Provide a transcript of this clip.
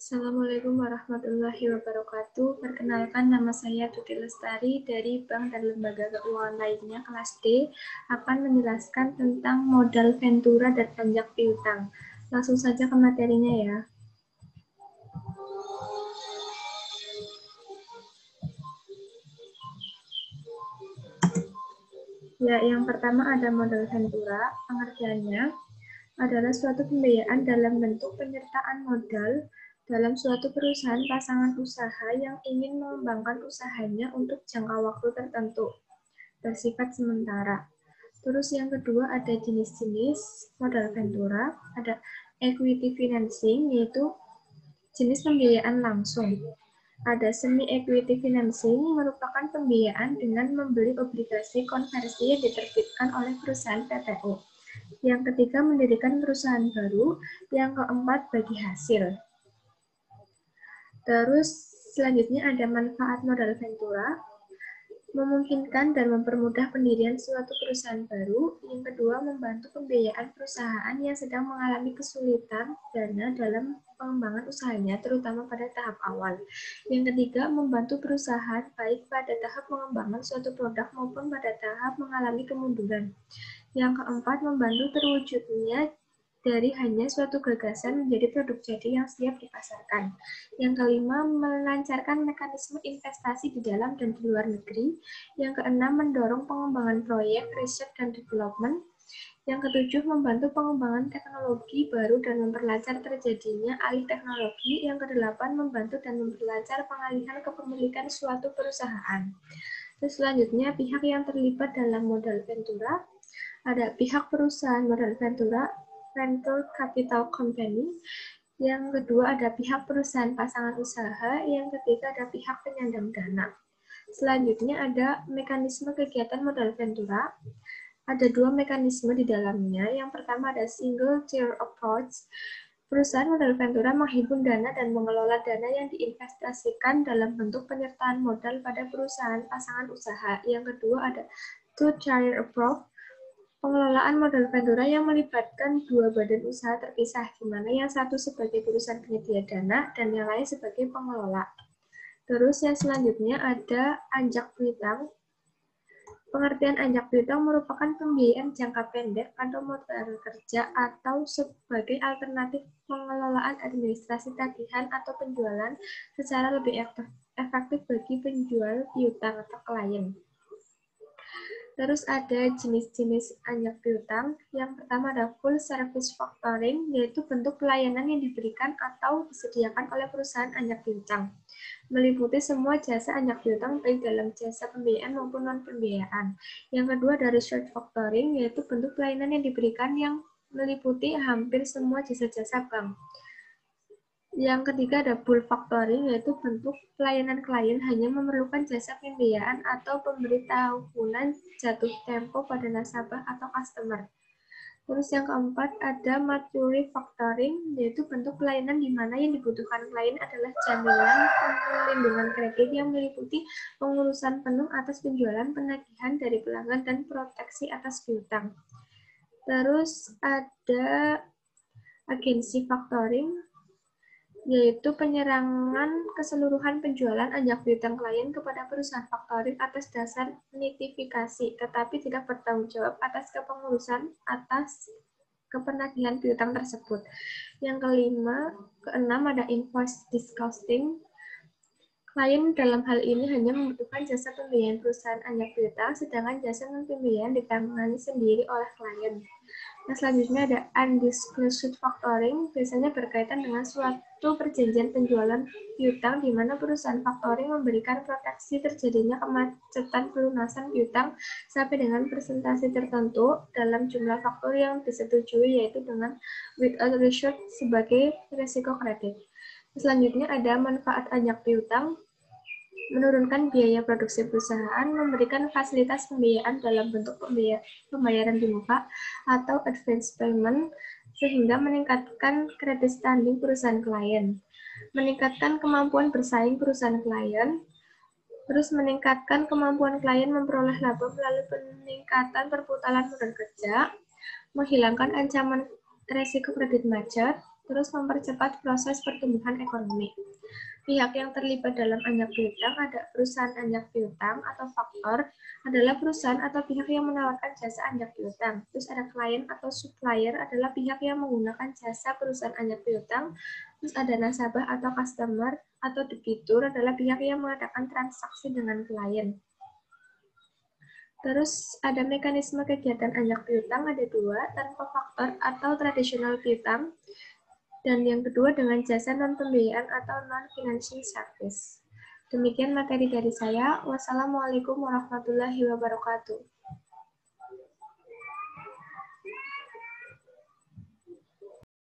Assalamualaikum warahmatullahi wabarakatuh. Perkenalkan, nama saya Tuti Lestari dari Bank dan Lembaga Keuangan lainnya kelas D akan menjelaskan tentang modal Ventura dan pajak piutang. Langsung saja ke materinya ya. Ya, yang pertama ada modal Ventura. Pengertiannya adalah suatu pembiayaan dalam bentuk penyertaan modal dalam suatu perusahaan pasangan usaha yang ingin mengembangkan usahanya untuk jangka waktu tertentu, bersifat sementara. Terus yang kedua ada jenis-jenis modal Ventura, ada equity financing, yaitu jenis pembiayaan langsung. Ada semi-equity financing, merupakan pembiayaan dengan membeli obligasi konversi yang diterbitkan oleh perusahaan PPO. Yang ketiga, mendirikan perusahaan baru. Yang keempat, bagi hasil. Terus selanjutnya ada manfaat modal Ventura, memungkinkan dan mempermudah pendirian suatu perusahaan baru. Yang kedua, membantu pembiayaan perusahaan yang sedang mengalami kesulitan dana dalam pengembangan usahanya, terutama pada tahap awal. Yang ketiga, membantu perusahaan baik pada tahap pengembangan suatu produk maupun pada tahap mengalami kemunduran. Yang keempat, membantu terwujudnya dari hanya suatu gagasan menjadi produk jadi yang siap dipasarkan. Yang kelima, melancarkan mekanisme investasi di dalam dan di luar negeri. Yang keenam, mendorong pengembangan proyek, riset, dan development. Yang ketujuh, membantu pengembangan teknologi baru dan memperlancar terjadinya alih teknologi. Yang kedelapan, membantu dan memperlancar pengalihan kepemilikan suatu perusahaan. Terus selanjutnya, pihak yang terlibat dalam modal Ventura. Ada pihak perusahaan modal Ventura, Venture Capital Company. Yang kedua ada pihak perusahaan pasangan usaha. Yang ketiga ada pihak penyandang dana. Selanjutnya ada mekanisme kegiatan modal Ventura. Ada dua mekanisme di dalamnya. Yang pertama ada single tier approach. Perusahaan modal Ventura menghimpun dana dan mengelola dana yang diinvestasikan dalam bentuk penyertaan modal pada perusahaan pasangan usaha. Yang kedua ada two-tier approach. Pengelolaan modal Ventura yang melibatkan dua badan usaha terpisah, di mana yang satu sebagai perusahaan penyedia dana dan yang lain sebagai pengelola. Terus yang selanjutnya ada anjak piutang. Pengertian anjak piutang merupakan pembiayaan jangka pendek atau modal kerja atau sebagai alternatif pengelolaan administrasi tagihan atau penjualan secara lebih efektif bagi penjual piutang atau klien. Terus ada jenis-jenis anjak piutang. Yang pertama ada full service factoring, yaitu bentuk pelayanan yang diberikan atau disediakan oleh perusahaan anjak piutang. Meliputi semua jasa anjak piutang, baik dalam jasa pembiayaan maupun non-pembiayaan. Yang kedua ada research factoring, yaitu bentuk pelayanan yang diberikan yang meliputi hampir semua jasa-jasa bank. Yang ketiga ada bulk factoring, yaitu bentuk pelayanan klien hanya memerlukan jasa pembiayaan atau pemberitahuan jatuh tempo pada nasabah atau customer. Terus yang keempat ada maturity factoring, yaitu bentuk pelayanan di mana yang dibutuhkan klien adalah jaminan perlindungan kredit yang meliputi pengurusan penuh atas penjualan, penagihan dari pelanggan, dan proteksi atas piutang. Terus ada agensi factoring, yaitu penyerangan keseluruhan penjualan anjak piutang klien kepada perusahaan faktoring atas dasar notifikasi, tetapi tidak bertanggung jawab atas kepengurusan atas kepenagihan piutang tersebut. Yang keenam ada invoice discounting. Klien dalam hal ini hanya membutuhkan jasa pembiayaan perusahaan anjak piutang, sedangkan jasa non-pembiayaan ditangani sendiri oleh klien. Nah, selanjutnya ada undisclosed factoring, biasanya berkaitan dengan suatu perjanjian penjualan piutang di mana perusahaan factoring memberikan proteksi terjadinya kemacetan pelunasan piutang sampai dengan persentase tertentu dalam jumlah faktur yang disetujui, yaitu dengan without reserve sebagai risiko kredit. Selanjutnya ada manfaat anjak piutang, menurunkan biaya produksi perusahaan, memberikan fasilitas pembiayaan dalam bentuk pembayaran di muka atau advance payment, sehingga meningkatkan credit standing perusahaan klien, meningkatkan kemampuan bersaing perusahaan klien, terus meningkatkan kemampuan klien memperoleh laba melalui peningkatan perputaran modal kerja, menghilangkan ancaman resiko kredit macet, Terus mempercepat proses pertumbuhan ekonomi. Pihak yang terlibat dalam anjak piutang ada perusahaan anjak piutang atau faktor adalah perusahaan atau pihak yang menawarkan jasa anjak piutang. Terus ada klien atau supplier adalah pihak yang menggunakan jasa perusahaan anjak piutang. Terus ada nasabah atau customer atau debitur adalah pihak yang mengadakan transaksi dengan klien. Terus ada mekanisme kegiatan anjak piutang ada dua, tanpa faktor atau tradisional piutang. Dan yang kedua dengan jasa non-pembiayaan atau non-financial service. Demikian materi dari saya. Wassalamualaikum warahmatullahi wabarakatuh.